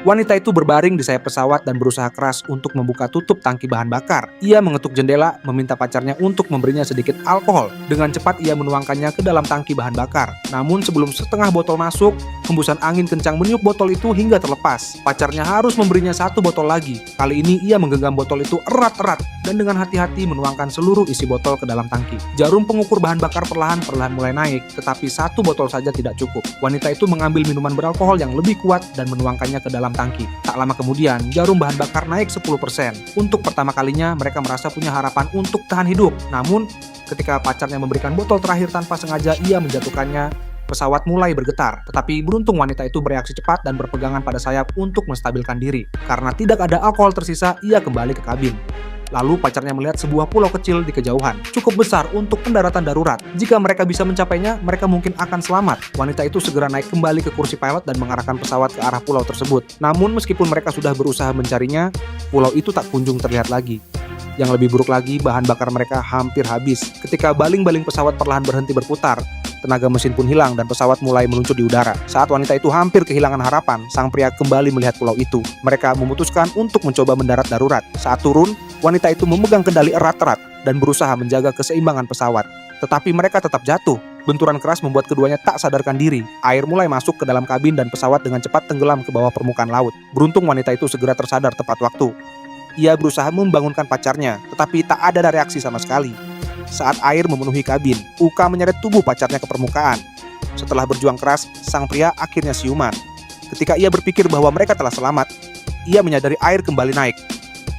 Wanita itu berbaring di sayap pesawat dan berusaha keras untuk membuka tutup tangki bahan bakar. Ia mengetuk jendela, meminta pacarnya untuk memberinya sedikit alkohol. Dengan cepat ia menuangkannya ke dalam tangki bahan bakar. Namun sebelum setengah botol masuk, hembusan angin kencang meniup botol itu hingga terlepas. Pacarnya harus memberinya satu botol lagi. Kali ini ia menggenggam botol itu erat-erat dan dengan hati-hati menuangkan seluruh isi botol ke dalam tangki. Jarum pengukur bahan bakar perlahan-perlahan mulai naik, tetapi satu botol saja tidak cukup. Wanita itu mengambil minuman beralkohol yang lebih kuat dan menuangkannya ke dalam tangki. Tak lama kemudian, jarum bahan bakar naik 10%. Untuk pertama kalinya, mereka merasa punya harapan untuk tahan hidup. Namun, ketika pacarnya memberikan botol terakhir tanpa sengaja ia menjatuhkannya, pesawat mulai bergetar. Tetapi beruntung wanita itu bereaksi cepat dan berpegangan pada sayap untuk menstabilkan diri. Karena tidak ada alkohol tersisa, ia kembali ke kabin. Lalu pacarnya melihat sebuah pulau kecil di kejauhan, cukup besar untuk pendaratan darurat. Jika mereka bisa mencapainya, mereka mungkin akan selamat. Wanita itu segera naik kembali ke kursi pilot dan mengarahkan pesawat ke arah pulau tersebut. Namun meskipun mereka sudah berusaha mencarinya, pulau itu tak kunjung terlihat lagi. Yang lebih buruk lagi, bahan bakar mereka hampir habis. Ketika baling-baling pesawat perlahan berhenti berputar, tenaga mesin pun hilang dan pesawat mulai meluncur di udara. Saat wanita itu hampir kehilangan harapan, sang pria kembali melihat pulau itu. Mereka memutuskan untuk mencoba mendarat darurat. Saat turun, wanita itu memegang kendali erat-erat dan berusaha menjaga keseimbangan pesawat. Tetapi mereka tetap jatuh. Benturan keras membuat keduanya tak sadarkan diri. Air mulai masuk ke dalam kabin dan pesawat dengan cepat tenggelam ke bawah permukaan laut. Beruntung wanita itu segera tersadar tepat waktu. Ia berusaha membangunkan pacarnya, tetapi tak ada reaksi sama sekali. Saat air memenuhi kabin, Uka menyeret tubuh pacarnya ke permukaan. Setelah berjuang keras, sang pria akhirnya siuman. Ketika ia berpikir bahwa mereka telah selamat, ia menyadari air kembali naik.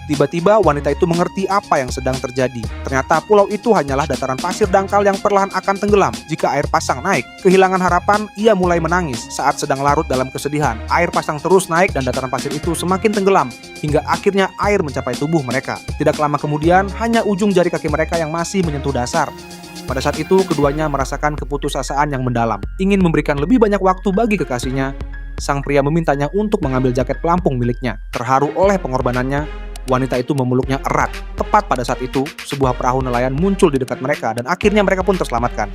Tiba-tiba wanita itu mengerti apa yang sedang terjadi. Ternyata pulau itu hanyalah dataran pasir dangkal yang perlahan akan tenggelam jika air pasang naik. Kehilangan harapan, ia mulai menangis saat sedang larut dalam kesedihan. Air pasang terus naik dan dataran pasir itu semakin tenggelam hingga akhirnya air mencapai tubuh mereka. Tidak lama kemudian, hanya ujung jari kaki mereka yang masih menyentuh dasar. Pada saat itu, keduanya merasakan keputusasaan yang mendalam. Ingin memberikan lebih banyak waktu bagi kekasihnya, sang pria memintanya untuk mengambil jaket pelampung miliknya. Terharu oleh pengorbanannya, wanita itu memeluknya erat. Tepat pada saat itu, sebuah perahu nelayan muncul di dekat mereka dan akhirnya mereka pun terselamatkan.